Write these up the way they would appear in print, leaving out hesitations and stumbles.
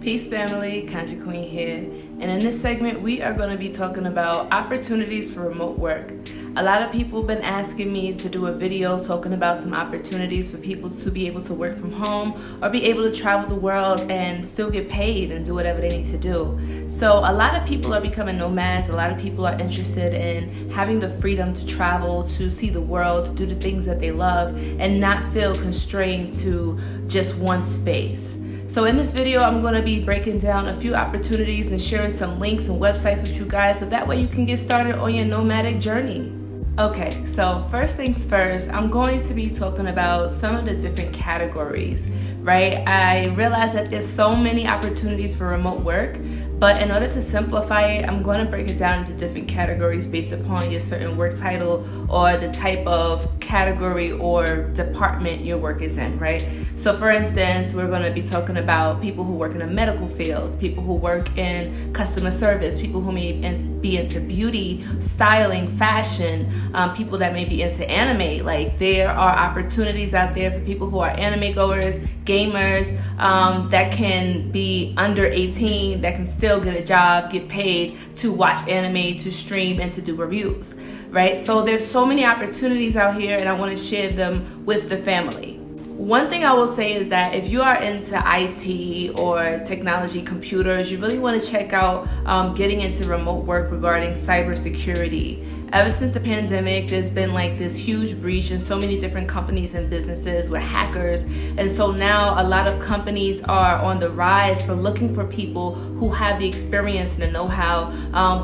Peace family, Kanji Queen here, and in this segment we are going to be talking about opportunities for remote work. A lot of people have been asking me to do a video talking about some opportunities for people to be able to work from home or be able to travel the world and still get paid and do whatever they need to do. So a lot of people are becoming nomads. A lot of people are interested in having the freedom to travel, to see the world, to do the things that they love and not feel constrained to just one space. So in this video, I'm going to be breaking down a few opportunities and sharing some links and websites with you guys so that way you can get started on your nomadic journey. Okay, so first things first, I'm going to be talking about some of the different categories, right? I realize that there's so many opportunities for remote work, but in order to simplify it, I'm going to break it down into different categories based upon your certain work title or the type of category or department your work is in, right? So for instance, we're going to be talking about people who work in a medical field, people who work in customer service, people who may be into beauty, styling, fashion, people that may be into anime. Like there are opportunities out there for people who are anime goers, gamers, that can be under 18, that can still get a job, get paid to watch anime, to stream, and to do reviews, right? So there's so many opportunities out here and I want to share them with the family. One thing I will say is that if you are into IT or technology, computers, you really want to check out getting into remote work regarding cybersecurity. Ever since the pandemic, there's been like this huge breach in so many different companies and businesses with hackers. And so now a lot of companies are on the rise for looking for people who have the experience and the know-how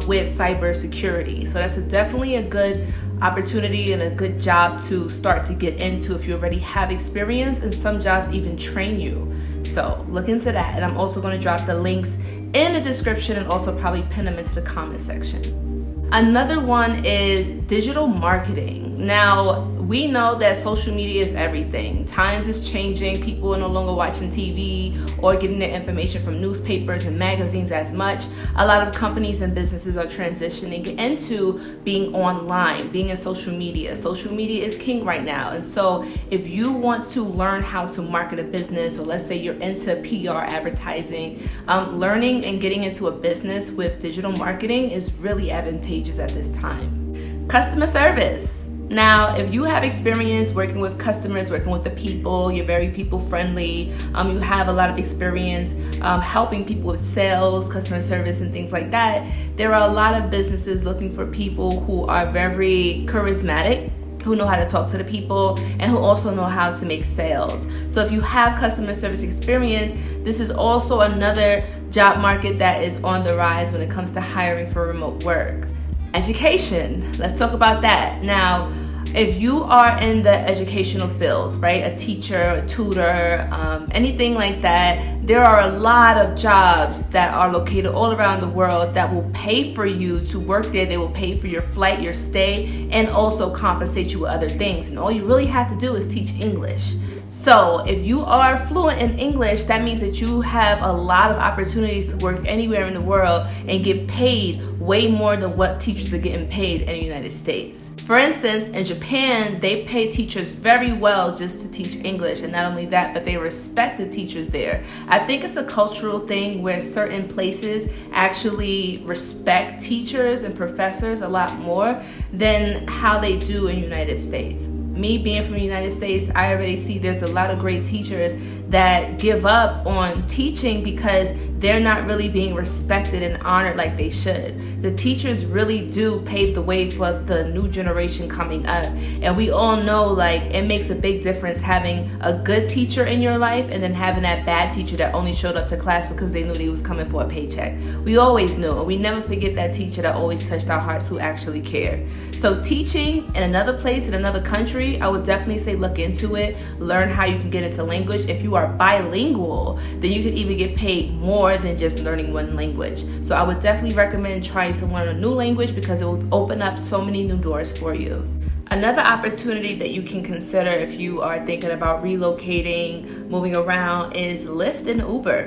with cybersecurity. So that's definitely a good opportunity and a good job to start to get into if you already have experience, and some jobs even train you. So look into that. And I'm also going to drop the links in the description and also probably pin them into the comment section. Another one is digital marketing. Now, we know that social media is everything. Times is changing. People are no longer watching TV or getting their information from newspapers and magazines as much. A lot of companies and businesses are transitioning into being online, being in social media. Social media is king right now. And so if you want to learn how to market a business, or let's say you're into PR advertising, learning and getting into a business with digital marketing is really advantageous at this time. Customer service. Now, if you have experience working with customers, working with the people, you're very people friendly, you have a lot of experience helping people with sales, customer service, and things like that, there are a lot of businesses looking for people who are very charismatic, who know how to talk to the people, and who also know how to make sales. So if you have customer service experience, this is also another job market that is on the rise when it comes to hiring for remote work. Education, let's talk about that. Now, if you are in the educational field, right, a teacher, a tutor, anything like that, there are a lot of jobs that are located all around the world that will pay for you to work there. They will pay for your flight, your stay, and also compensate you with other things. And all you really have to do is teach English. So if you are fluent in English, that means that you have a lot of opportunities to work anywhere in the world and get paid way more than what teachers are getting paid in the United States. For instance, in Japan, they pay teachers very well just to teach English. And not only that, but they respect the teachers there. I think it's a cultural thing where certain places actually respect teachers and professors a lot more than how they do in the United States. Me being from the United States, I already see there's a lot of great teachers that give up on teaching because they're not really being respected and honored like they should. The teachers really do pave the way for the new generation coming up. And we all know, like, it makes a big difference having a good teacher in your life and then having that bad teacher that only showed up to class because they knew they was coming for a paycheck. We always knew, and we never forget that teacher that always touched our hearts, who actually cared. So teaching in another place, in another country, I would definitely say look into it. Learn how you can get into language. If you are bilingual, then you can even get paid more than just learning one language. So I would definitely recommend trying to learn a new language because it will open up so many new doors for you. Another opportunity that you can consider if you are thinking about relocating, moving around, is Lyft and Uber.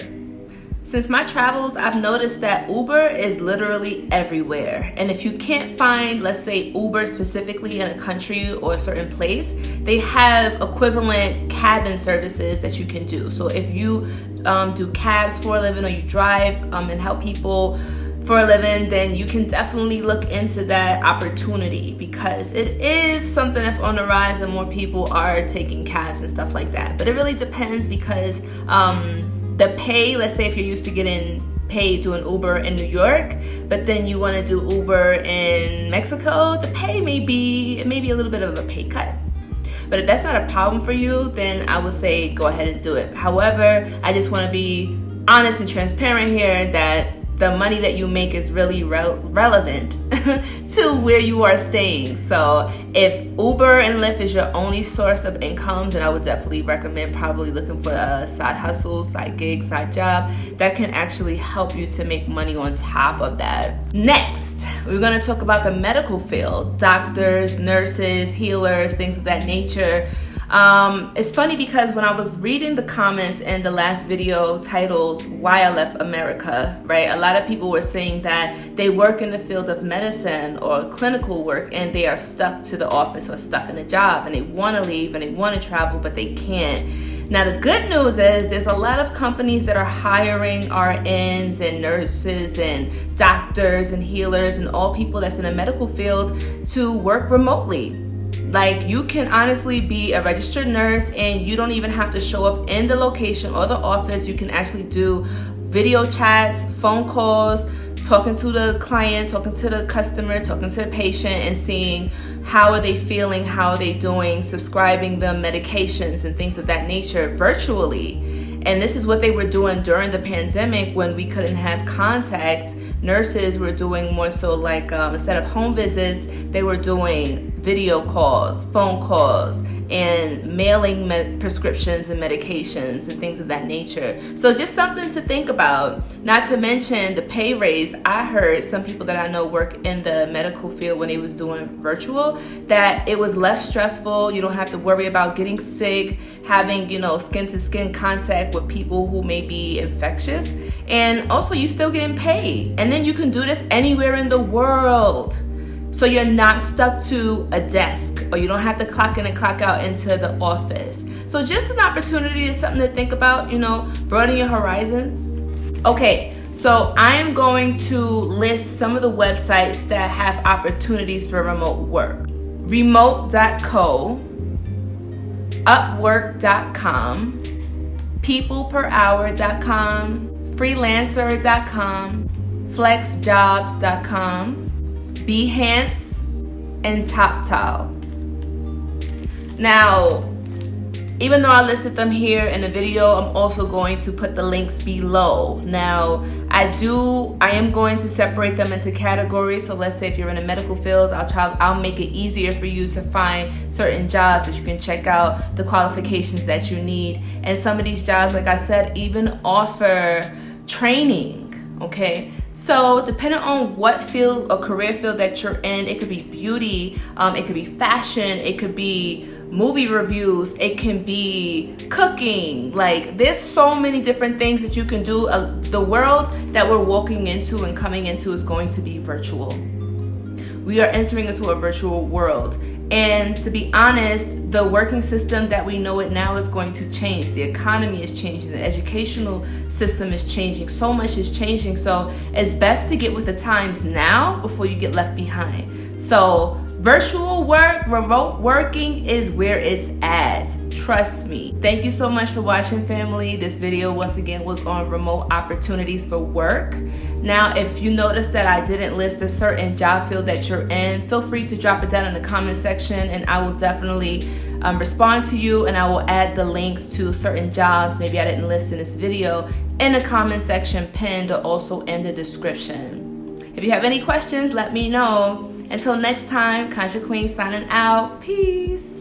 Since my travels, I've noticed that Uber is literally everywhere. And if you can't find, let's say, Uber specifically in a country or a certain place, they have equivalent cabin services that you can do. So if you do cabs for a living, or you drive and help people for a living, then you can definitely look into that opportunity, because it is something that's on the rise and more people are taking cabs and stuff like that. But it really depends, because the pay, let's say if you're used to getting paid doing Uber in New York, but then you want to do Uber in Mexico, the pay may be a little bit of a pay cut. But if that's not a problem for you, then I would say go ahead and do it. However, I just want to be honest and transparent here that the money that you make is really relevant to where you are staying. So if Uber and Lyft is your only source of income, then I would definitely recommend probably looking for a side hustle, side gig, side job that can actually help you to make money on top of that. Next, we're going to talk about the medical field. Doctors, nurses, healers, things of that nature. It's funny because when I was reading the comments in the last video titled Why I Left America, right, a lot of people were saying that they work in the field of medicine or clinical work and they are stuck to the office or stuck in a job, and they want to leave and they want to travel, but they can't. Now, the good news is there's a lot of companies that are hiring RNs and nurses and doctors and healers and all people that's in the medical field to work remotely. Like, you can honestly be a registered nurse and you don't even have to show up in the location or the office. You can actually do video chats, phone calls, talking to the client, talking to the customer, talking to the patient, and seeing how are they feeling, how are they doing, subscribing them medications and things of that nature virtually. And this is what they were doing during the pandemic when we couldn't have contact. Nurses were doing more so like instead of home visits, they were doing video calls, phone calls, and mailing prescriptions and medications and things of that nature. So just something to think about. Not to mention the pay raise. I heard some people that I know work in the medical field when they was doing virtual, that it was less stressful. You don't have to worry about getting sick, having, skin to skin contact with people who may be infectious. And also you still getting paid. And then you can do this anywhere in the world. So you're not stuck to a desk, or you don't have to clock in and clock out into the office. So just an opportunity is something to think about, broaden your horizons. Okay, so I am going to list some of the websites that have opportunities for remote work. Remote.co, Upwork.com, peopleperhour.com, freelancer.com, flexjobs.com, Behance, and TopTal. Now, even though I listed them here in the video, I'm also going to put the links below. Now, I am going to separate them into categories. So let's say if you're in a medical field, I'll make it easier for you to find certain jobs that you can check out the qualifications that you need. And some of these jobs, like I said, even offer training, okay? So depending on what field or career field that you're in, it could be beauty, it could be fashion, it could be movie reviews, it can be cooking. Like, there's so many different things that you can do. The world that we're walking into and coming into is going to be virtual. We are entering into a virtual world. And to be honest, the working system that we know it now is going to change. The economy is changing. The educational system is changing. So much is changing. So it's best to get with the times now before you get left behind. So virtual work, remote working is where it's at. Trust me. Thank you so much for watching, family. This video once again was on remote opportunities for work. Now, if you notice that I didn't list a certain job field that you're in, feel free to drop it down in the comment section and I will definitely respond to you, and I will add the links to certain jobs maybe I didn't list in this video in the comment section pinned, or also in the description. If you have any questions, let me know. Until next time, Conscious Queen signing out. Peace.